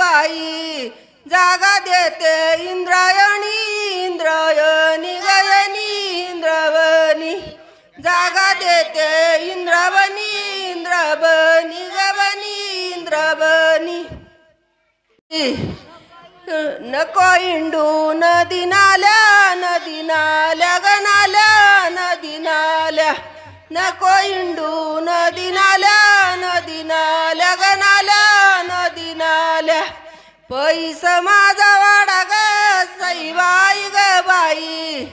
बाई जागा देते इंद्रायणी इंद्रायणी गयनी इंद्रावणी जागा देते इंद्रावणी इंद्रावणी गवनी इंद्रावणी नको इंडू नदी नाल्या गनाल्या नदी नाल्या नको इंडू नदी नाल्या गनाल्या नदी नाल्या पैस माझा वाडा ग सईबाई ग बाई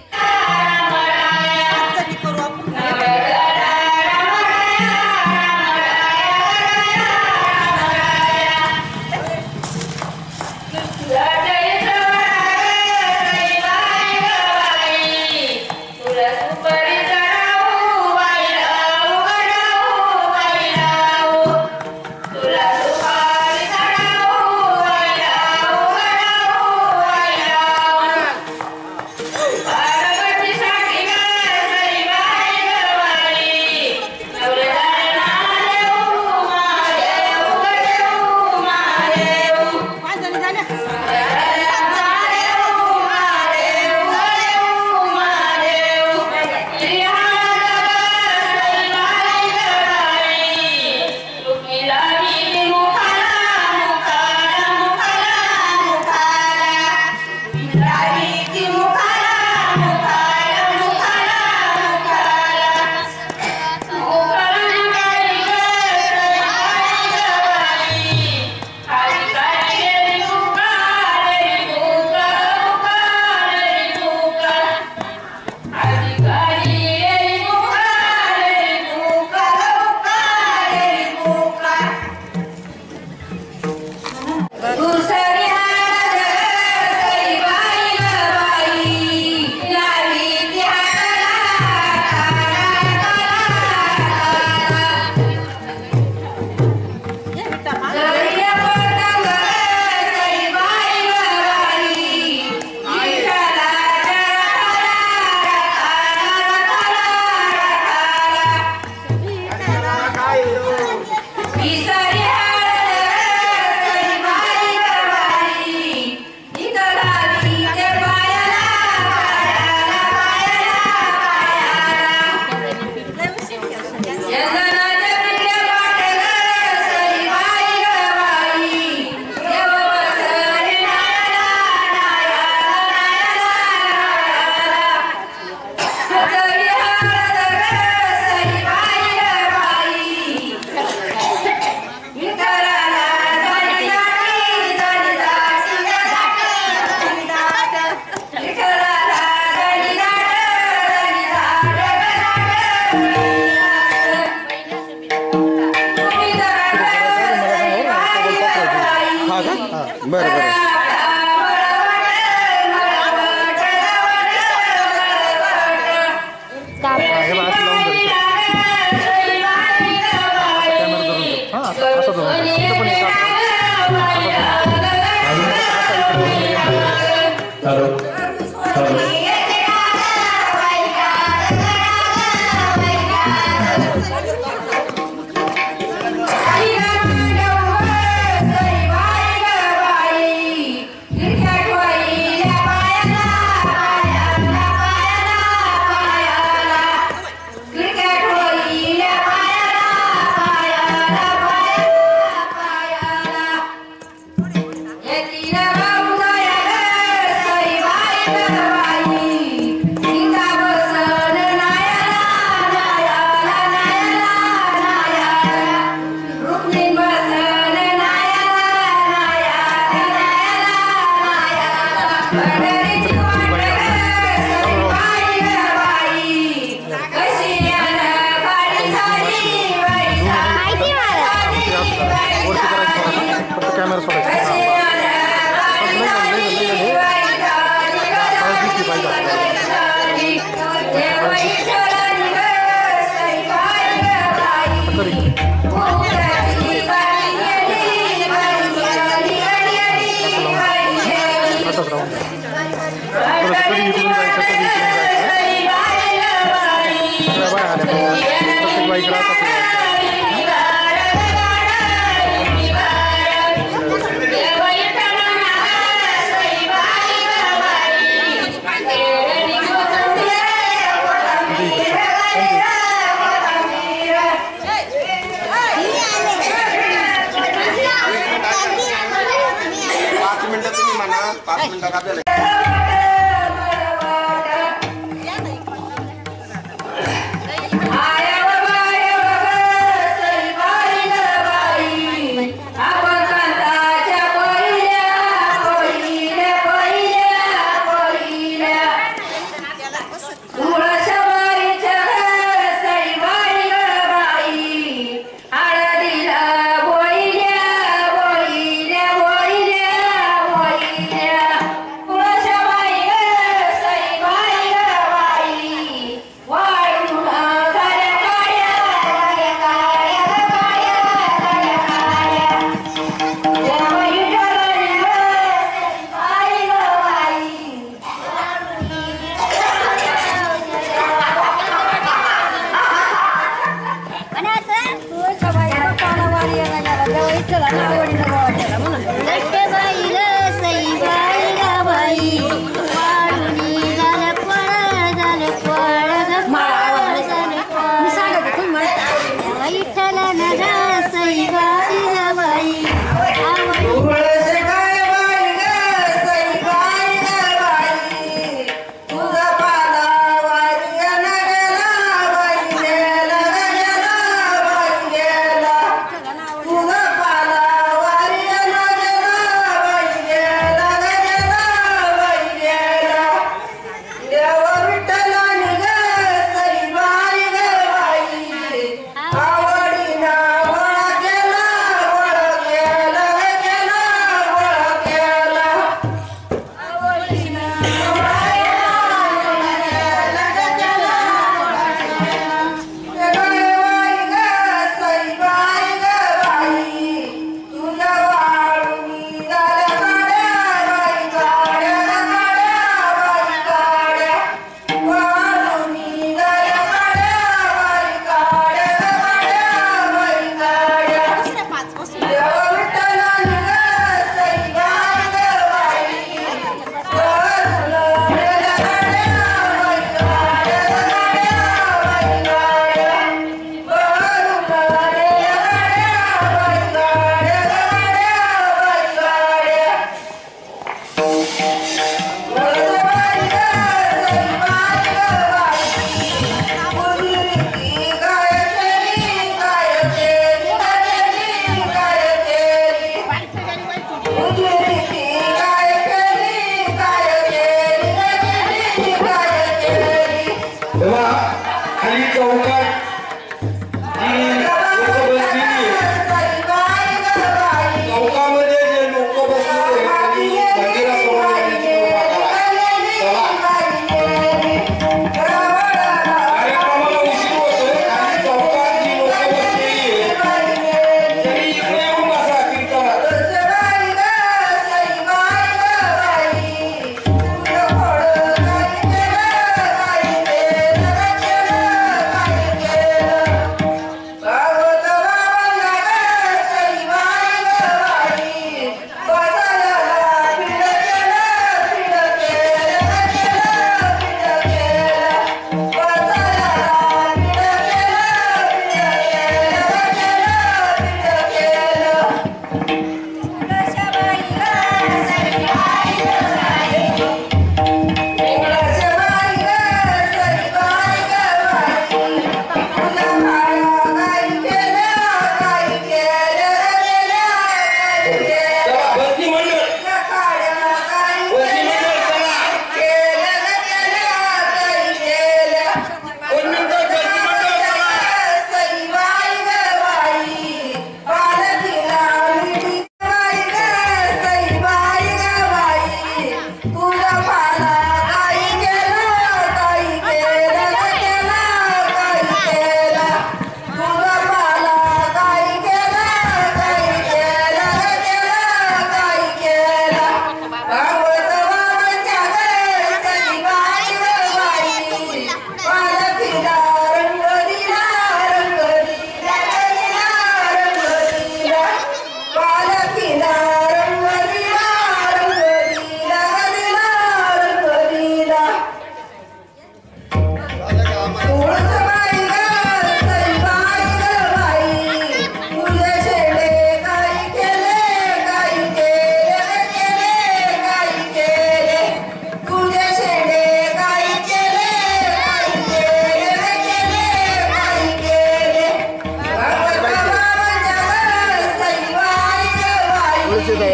बाईक 5 मिनिटात आपल्याला तुळशा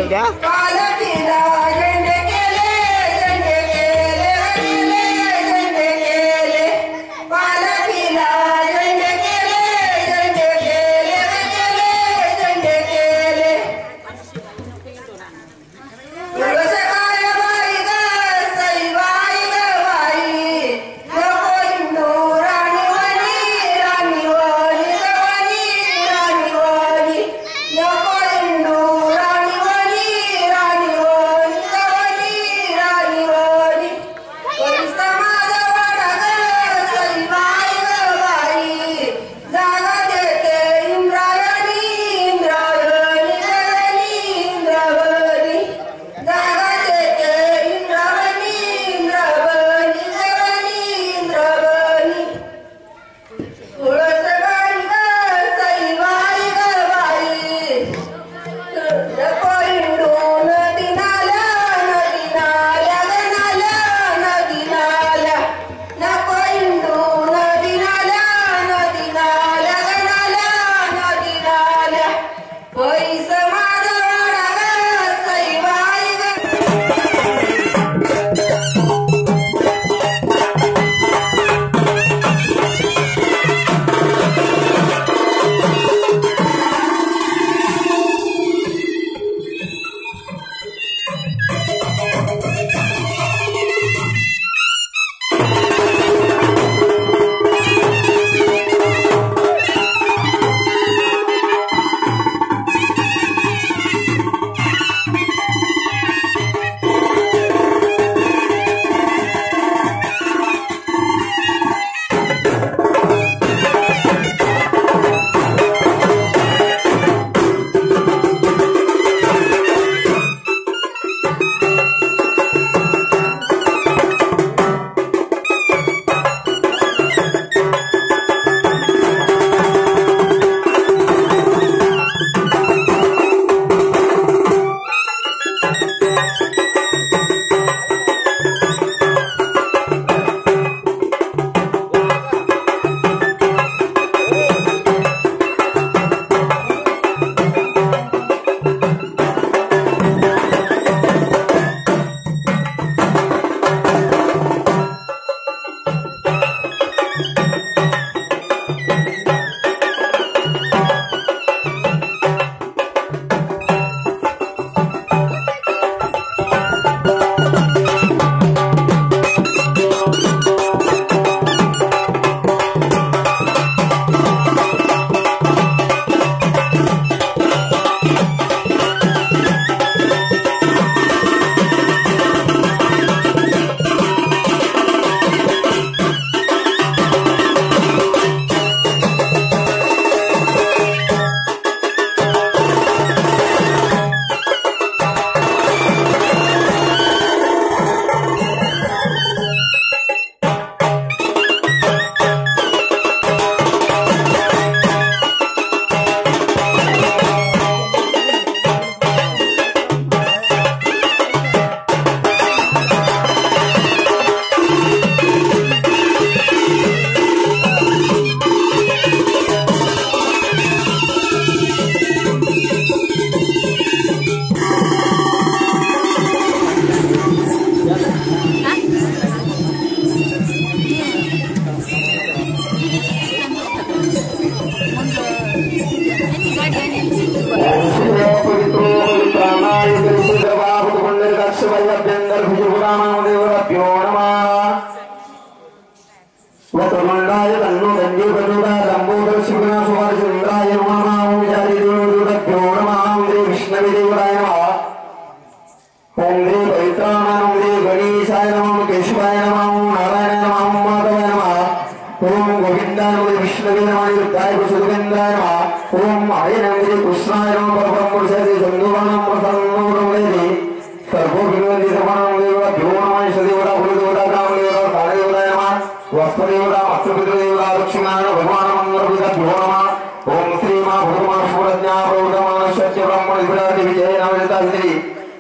पालखीला झेंडे केले झेंडे केले झेंडे केले पालखीला झेंडे केले झेंडे केले झेंडे केले तुळस काय बाई ग सई बाई ग बाई नको इंदू राणी वनी राणी वनी राणी वनी नको इंदू राणी वनी राणी वनी राणी वनी परिस्थ माझा वाडा ग सई बाई ग बाई जागा देते इंद्रायणी इंद्रायणी इंद्रावणी जागा देते इंद्रावणी इंद्रावणी इंद्रावणी तुळस बाई ग सई बाई ग बाई नको इंडू नदी नाल्या नदी नाल्या ग नाल्या नको इंडू नदी नाल्या ग नाल्या पैस माझा वाडा ग सई बाई ग वक्रमंडाय तन्नो संजीवनुदा लंबोदर शिवना सुवर्चंद्राय नमः ओम जातिदेवदुभ्यो नमः ओम श्री विष्णुदेवाय नमः ओम श्री पवित्राणाय ओम श्री गणेशाय नमः ओम केशवाय नमः ओम नारायणाय नमः ओम माधवाय नमः ओम गोविंदाय नमः विष्णुवे नमः युद्धाय सुगंधाय नमः ओम हरे नमः श्री कृष्णाय नमः परम पुरुषाय संदोहनं प्रसन्नोरमणे सर्वो विरोधी समानं देवभ्यो नमः सदेवरा भूदेवरा कामदेवरा कालदेवराय नमः वस्तुदेवता अष्टपितृदेवता लक्ष्मीनारायण भगवान मंगलभूतभ्यो नमः ओम श्री मां भगवान सुरज्ञा प्रौढमान सत्य ब्रह्मण विराज विजय नामजता श्री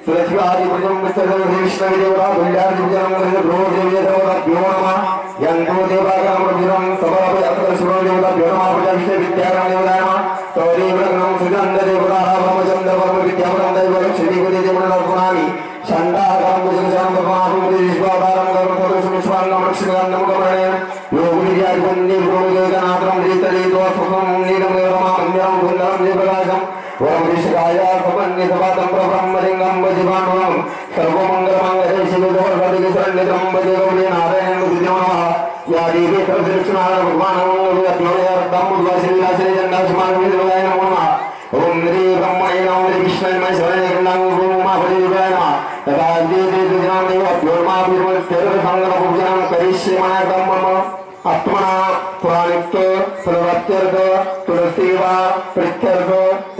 सुरक्षिवादि भुजं विष्णु विष्णुदेवता भुजादि भुजं ग्रह देवताभ्यो नमः यंतो देवानां प्रभुरं सभापति अत्र सुरदेवताभ्यो नमः प्रजाविष्णु विद्यानां देवताय नमः तौरीवरं सुगंध देवता ब्रह्मचंद्र ब्रह्म विद्यावरं दैवं श्री देते मनर्पणामि चण्डाकारं भुजगशयनं पद्मनाभं विश्वाधारं गरुडध्वजं विश्वाङ्गं रक्षितगन्धं कमरणीयं योगिनिर्यादिवन्दे भ्रूमदेकनाथं धीतलीत्वसुखं नीलमेरमामन्यं सुन्दरं जयप्रकाशं वरमृषिकाय कपन्नितपातं प्रब्रह्मलिङ्गं भजिभानुं सर्वमङ्गलमङ्गले शिवदोर्गदिके शरण्यत्र्यम्बके गौरी नारायणं विद्यमानः या देवी प्रदक्षिणाय भगवानं विद्योयर्थं उद्वासिविलासिनी चण्डासमानविद्योयाय नमो नमः ओम श्री ब्रह्मणे नमः श्री विष्णवे नमः शिवाय नमः उमा परिवाराय नमः तथा देवी विद्यानां योर्मा विर्मत्यर्थ संगम पूजनं करिष्यामः धम्मम् आत्मना पुराणिक सर्वत्यर्थ तुलसीवा प्रत्यर्थ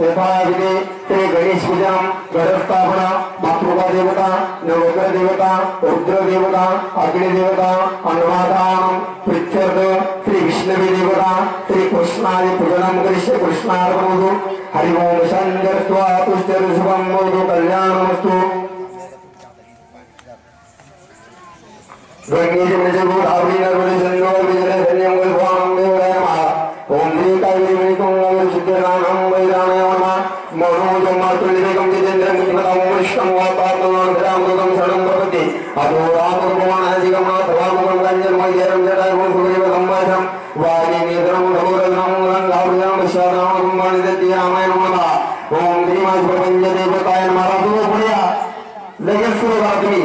यथाविधि श्री गणेश पूजनं गणस्थापना मातृका देवता नवग्रह देवता रुद्र देवता अग्नि देवता अनुवादानं प्रत्यर्थ श्री विष्णवे देवता श्री कृष्णाय पूजनं करिष्ये कृष्णार्पणमस्तु हरि ओम संजर्त्वा पुष्टर शुभं भवतु कल्याणमस्तु गंगे जमुने गोदावरी नर्मदे सिंधु विजय धन्यं गोदावरी देवाय नमः ओम श्री कावेरी तुंगं सिद्धनामं वैराणाय नमः मनोजं मातृलिकं जितेन्द्रं किमतं विष्णुं वातात्मनं रामदूतं शरणं प्रपद्ये अतो रामभगवानादिकं माधवामं गञ्जन्मयं जटायुं सुग्रीव संवासं वालीनेत्रं धनुरनं रङ्गावृतं विश्वानां कुम्भानिदत्ति रामाय नमः ओम श्रीमाय प्रपञ्चदेवताय नमः पुण्या लयस्वरात्मि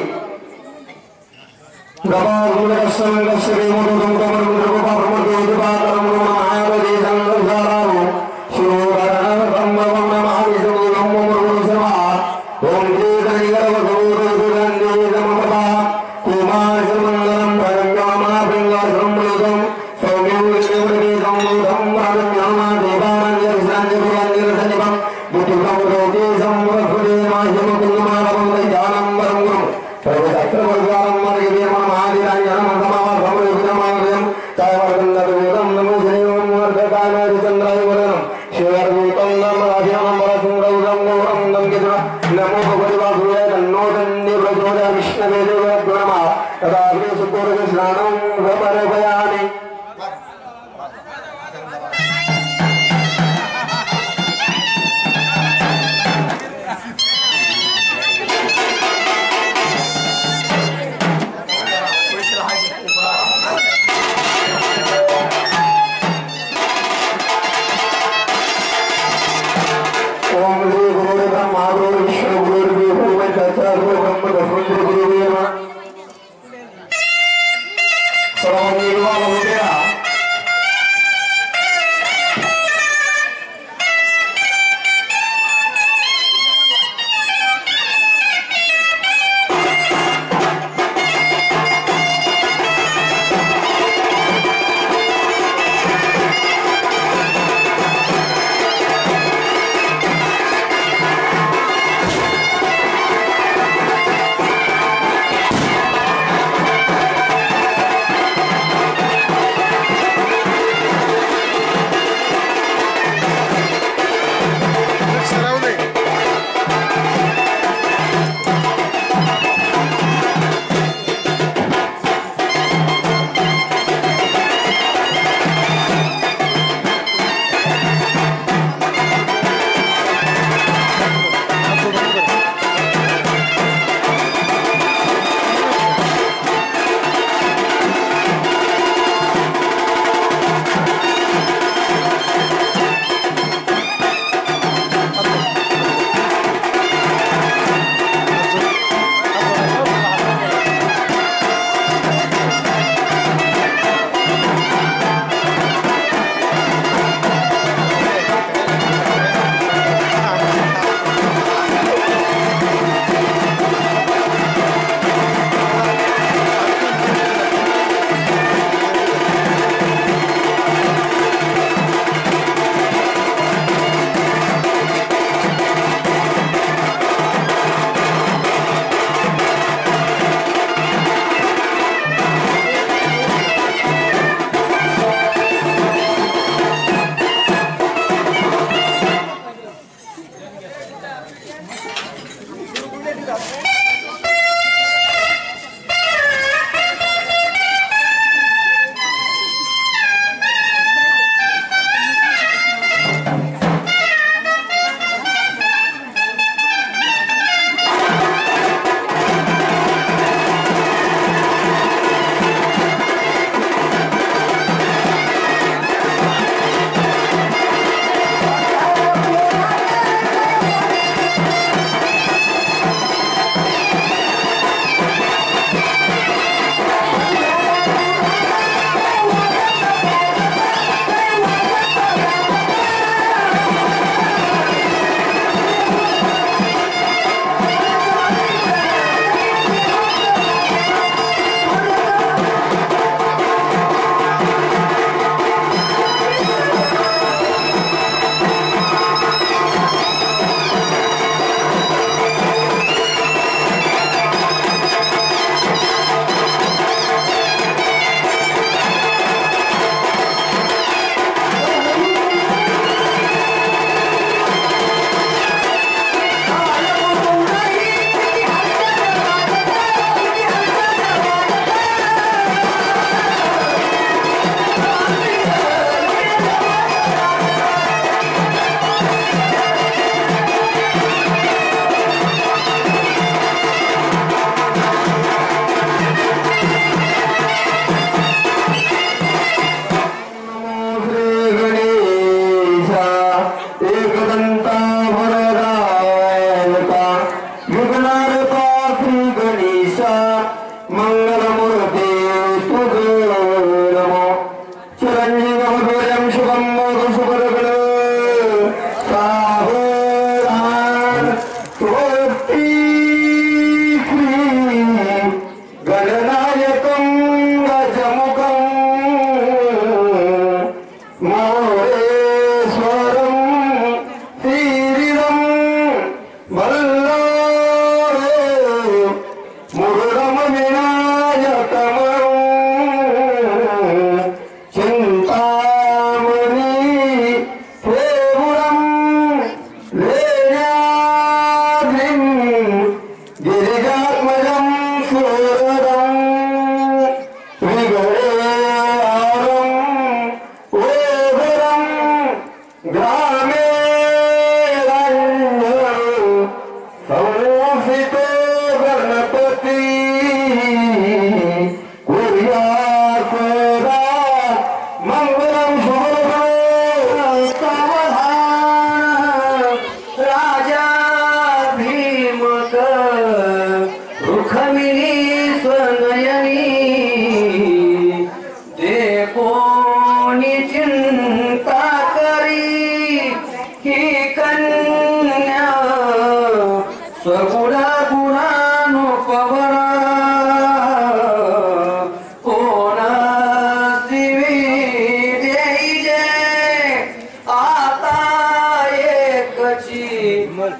गवागुणकस्सं कस्सरे मोदं कमरुद्रगोपाप्रमोदोदपाकरं महावदेशं गंधारारो शिवोधरणं महाविष्णुं मोमरुसमा ओम श्रीगणिगरवधूरुदुरन्देदमपदा कुमारमङ्गलं भरण्यमाभृङ्गासं मृदं सौम्यं विष्णुदेवं मुदं भरण्यमा देवानन्दसंजयनिरसनिपं बुद्धं रोगेशं वसुदे माह्यमुकुन्दमावं दैजानं वरं गुरुं सर्वशास्त्रवर्गानं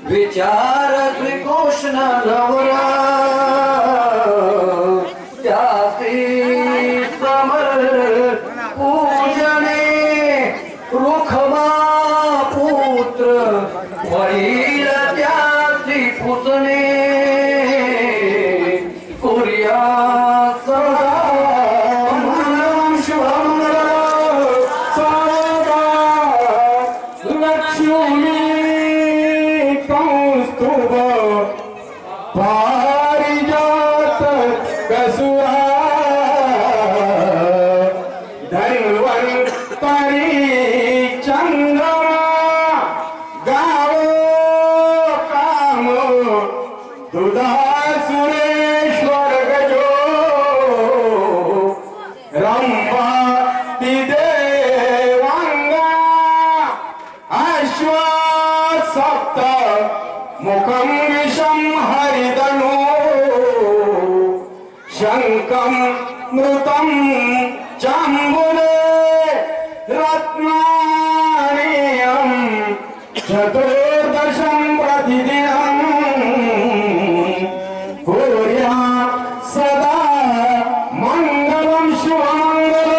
विचार श्रीकृष्ण नवरा त्यासी समर पूजने रुखमा पुत्र वडील त्यासी पुतणे कुर्या सदा मंगलम शुभमंगल सदा लक्ष्मी पारिजात कसुरा धन्वंतरी चंद्रमा गावो काम दुधा सुरेश्वर गजो रंभा देवांगा अश्व सप्त मुखम विषम हरिदनु शंकम मृतम चांबुले रत्नानियम चतुर्दशम प्रतिदिनम कुर्या सदा मंगलम शुभमंगल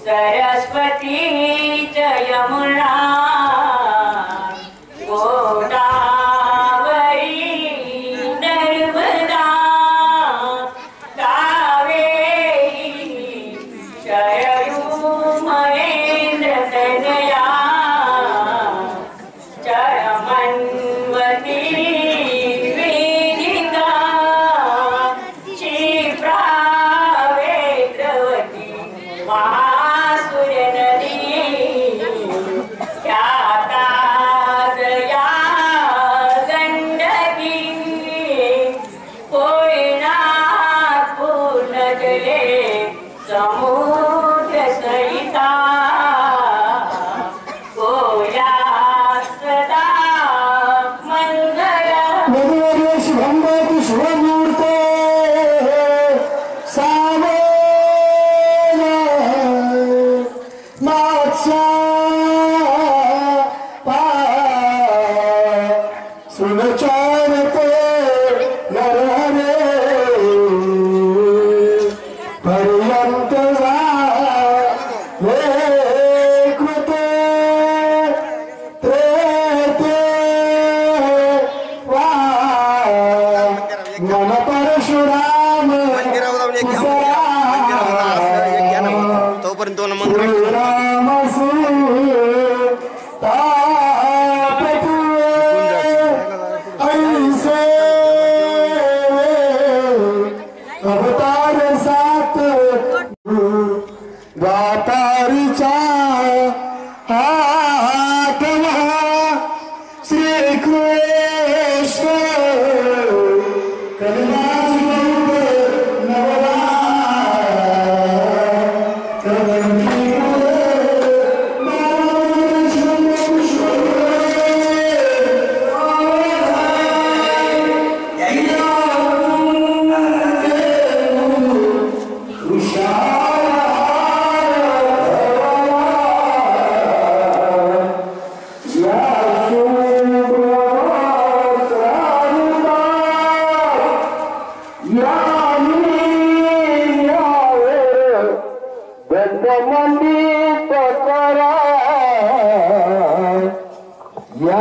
सरस्वती यमुना गोदावरी नर्मदा कावेरी शरयू महेंद्र तनया चरमन्वती वेदिका क्षिप्रा वेद्रवती महासुर नदी ख्याता गंडकी कोयना पूर्ण जले समुद्र सहिता गोया सदा मंगल शुभंभवतु शुभमुहूर्ते सामे सुनचारते नरहरे पर्यंत कृते त्रेते वा मन परशुराम तोपर्यंत राम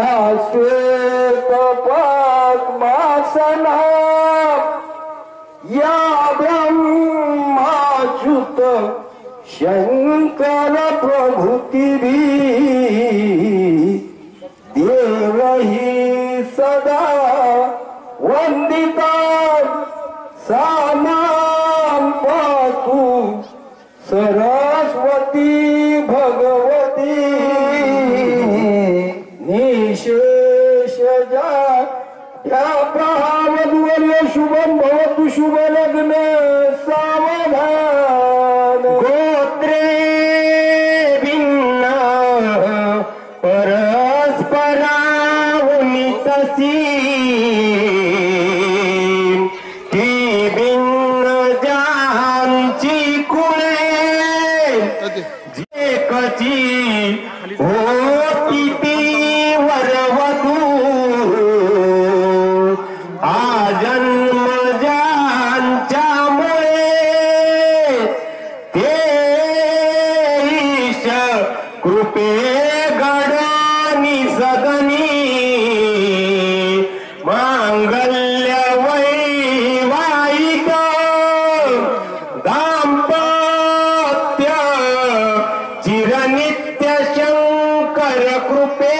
श्वेत पद्मासना या ब्रह्माच्युत शंकर प्रभुती देवही सदा वंदिता सामां पातु सरस्वती भगवती निशेष या प्रहावधूवर्य शुभं भवतु शुभ लग्न सावधान गोत्रे भिन्न परस्परावनितसी ती भिन्न जानची कुळे जे कची होती ती वरवधू जन्म ज्यांच्यामुळे ते ईश कृपे गडानी सदनी मांगल्य वैवाहिक दाम्पत्य चिरनित्य शंकर कृपे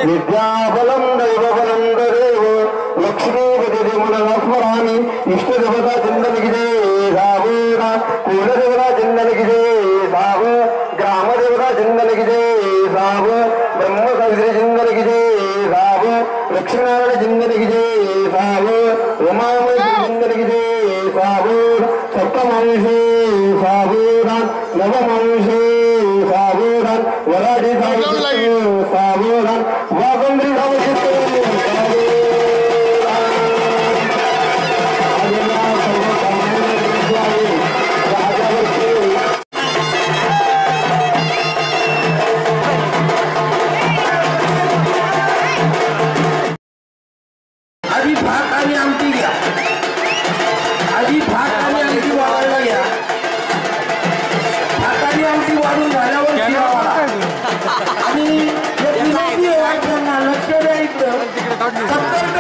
विद्याबलं दैवबलं देव लक्ष्मीपति मुनस्मरामि इष्टदेवता जिंदगी दे सावरा कुलदेवता जिंदगी दे साव ग्रामदेवता जिंदगी दे साव ब्रह्मकवित्री जिंदगी दे साव लक्ष्मीनारायण जिंदगी दे साव उमामय जिंदगी दे साव सप्तमांशे सावधान नवमांशे सावधान वराडी सावधान वागंद्री आधी भात आणि आमटी घ्या आधी भात आणि आमटी वाढायला घ्या भात आणि आमटी वाढून झाल्यावर आणि लक्ष द्या इकडं 70